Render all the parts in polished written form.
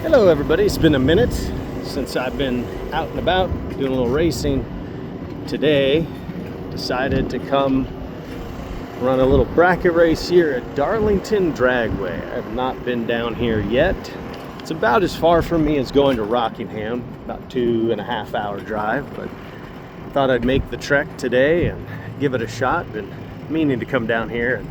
Hello everybody, it's been a minute since I've been out and about doing a little racing. Today, decided to come run a little bracket race here at Darlington Dragway. I have not been down here yet. It's about as far from me as going to Rockingham, about 2.5 hour drive, but thought I'd make the trek today and give it a shot. Been meaning to come down here and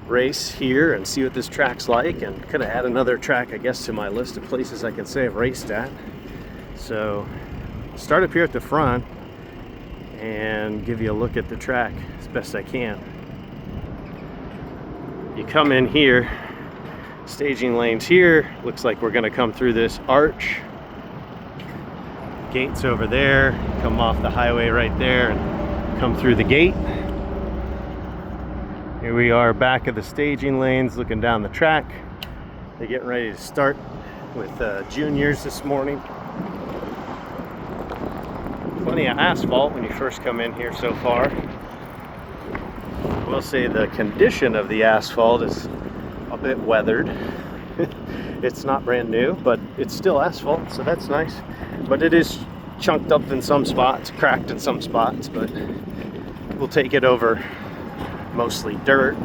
race here and see what this track's like, and could have add another track, I guess, to my list of places I can say I've raced at. So start up here at the front and give you a look at the track as best I can. You come in here, staging lanes here, looks like we're going to come through this arch. Gates over there, come off the highway right there and come through the gate. Here we are back of the staging lanes looking down the track. They're getting ready to start with juniors this morning. Plenty of asphalt when you first come in here so far. I will say the condition of the asphalt is a bit weathered. It's not brand new, but it's still asphalt, so that's nice. But it is chunked up in some spots, cracked in some spots, but we'll take it over mostly dirt.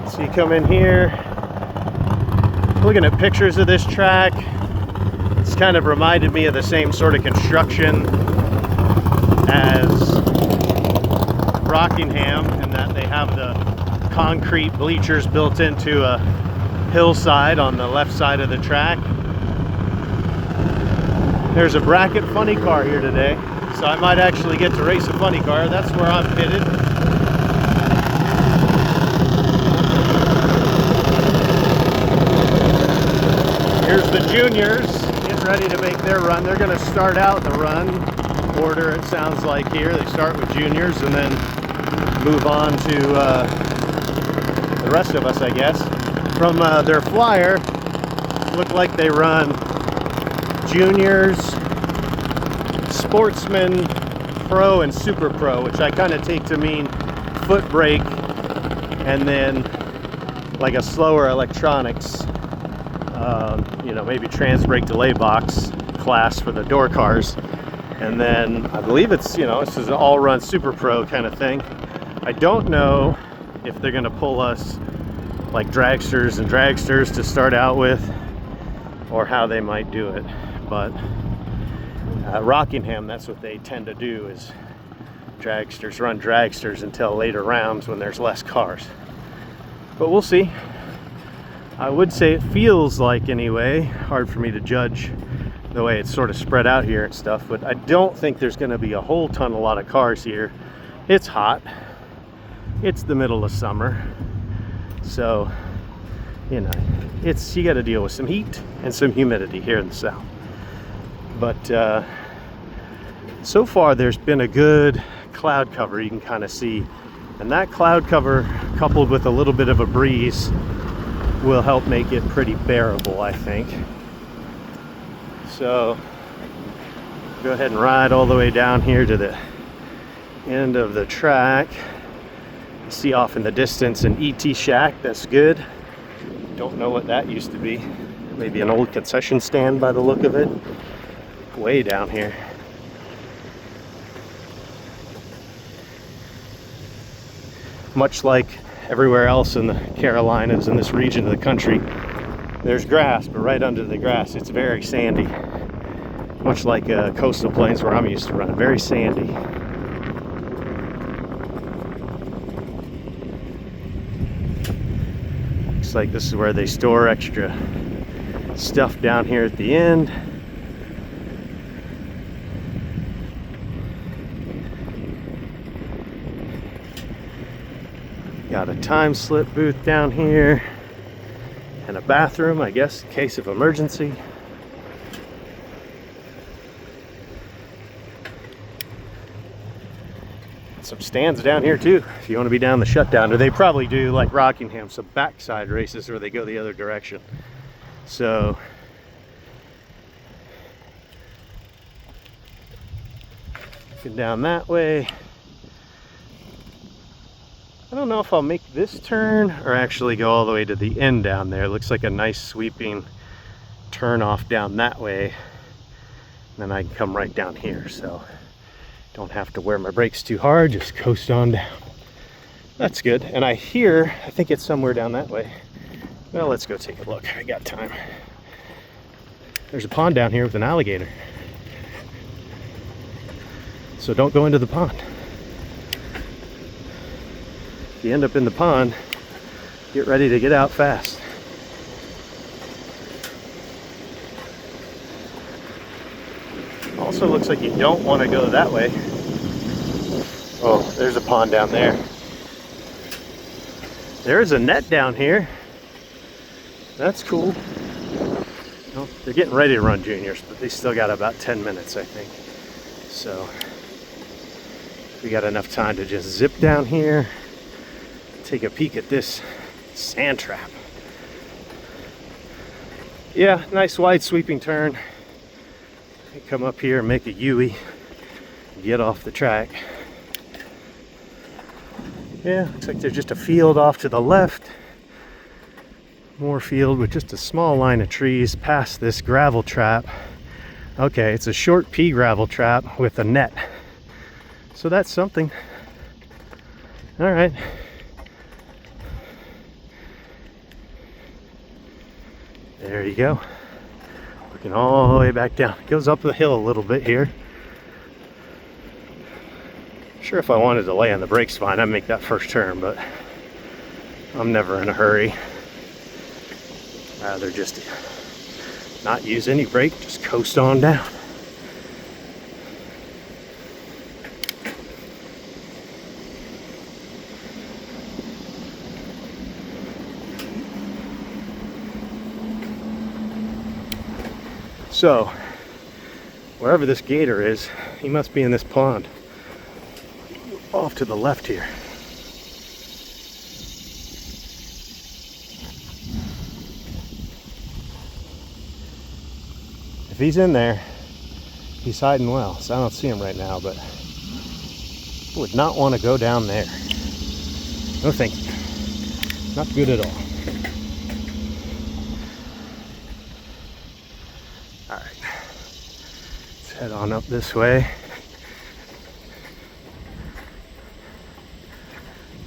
So you come in here, looking at pictures of this track. It's kind of reminded me of the same sort of construction as Rockingham, in that they have the concrete bleachers built into a hillside on the left side of the track. There's a bracket funny car here today, so I might actually get to race a funny car. That's where I'm fitted. Here's the juniors getting ready to make their run. They're going to start out the run order, it sounds like here. They start with juniors and then move on to the rest of us, I guess. From their flyer, look like they run juniors, sportsman, pro, and super pro, which I kind of take to mean foot brake and then like a slower electronics, maybe trans brake delay box class for the door cars. And then I believe it's, this is an all run super pro kind of thing. I don't know if they're going to pull us like dragsters and dragsters to start out with, or how they might do it, but Rockingham, that's what they tend to do, is dragsters run dragsters until later rounds when there's less cars. But we'll see. I would say it feels like, anyway, hard for me to judge the way it's sort of spread out here and stuff, but I don't think there's going to be a lot of cars here. It's hot. It's the middle of summer. So, you got to deal with some heat and some humidity here in the south. But so far there's been a good cloud cover, you can kind of see, and that cloud cover coupled with a little bit of a breeze will help make it pretty bearable, I think. So go ahead and ride all the way down here to the end of the track. You see off in the distance an ET shack. That's good. Don't know what that used to be. Maybe an old concession stand by the look of it. Way down here. Much like everywhere else in the Carolinas, in this region of the country, there's grass, but right under the grass it's very sandy. Much like coastal plains where I'm used to running, very sandy. Looks like this is where they store extra stuff down here at the end. Got a time slip booth down here and a bathroom, I guess, in case of emergency. Some stands down here too, if you want to be down the shutdown. Or they probably do, like Rockingham, some backside races where they go the other direction. So looking down that way, I don't know if I'll make this turn or actually go all the way to the end down there. It looks like a nice sweeping turn off down that way. Then I can come right down here, so don't have to wear my brakes too hard, just coast on down. That's good. And I think it's somewhere down that way. Well, let's go take a look. I got time. There's a pond down here with an alligator. So don't go into the pond. If you end up in the pond, get ready to get out fast. Also looks like you don't want to go that way. Oh, there's a pond down there. There's a net down here. That's cool. Well, they're getting ready to run juniors, but they still got about 10 minutes, I think. So we got enough time to just zip down here, take a peek at this sand trap. Yeah, nice wide sweeping turn. Come up here and make a U-ey, get off the track. Yeah, looks like there's just a field off to the left. More field with just a small line of trees past this gravel trap. Okay, it's a short pea gravel trap with a net. So that's something. All right. There you go. Looking all the way back down. It goes up the hill a little bit here. Sure, if I wanted to lay on the brakes fine, I'd make that first turn, but I'm never in a hurry. Rather just not use any brake, just coast on down. So, wherever this gator is, he must be in this pond. Off to the left here. If he's in there, he's hiding well, so I don't see him right now, but I would not want to go down there. No thank you. Not good at all. Alright, let's head on up this way.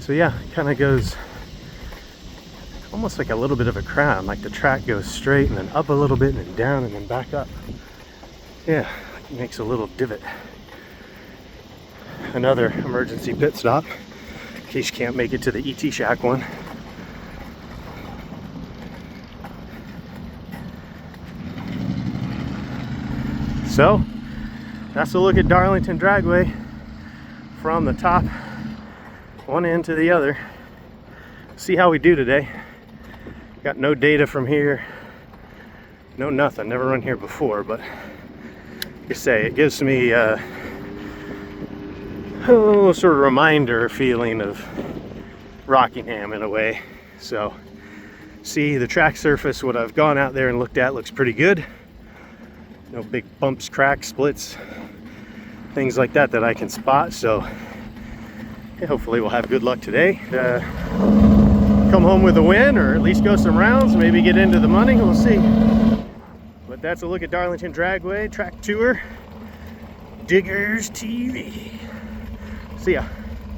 So yeah, it kind of goes almost like a little bit of a crown, like the track goes straight and then up a little bit and then down and then back up. Yeah, it makes a little divot. Another emergency pit stop in case you can't make it to the ET Shack one. So that's a look at Darlington Dragway from the top, one end to the other. See how we do today. Got no data from here, no nothing. Never run here before, but you say it gives me a sort of reminder feeling of Rockingham in a way. So see, the track surface, what I've gone out there and looked at, looks pretty good. No big bumps, cracks, splits, things like that that I can spot. So yeah, hopefully we'll have good luck today. Come home with a win, or at least go some rounds, maybe get into the money, we'll see. But that's a look at Darlington Dragway Track Tour, Diggers TV. See ya.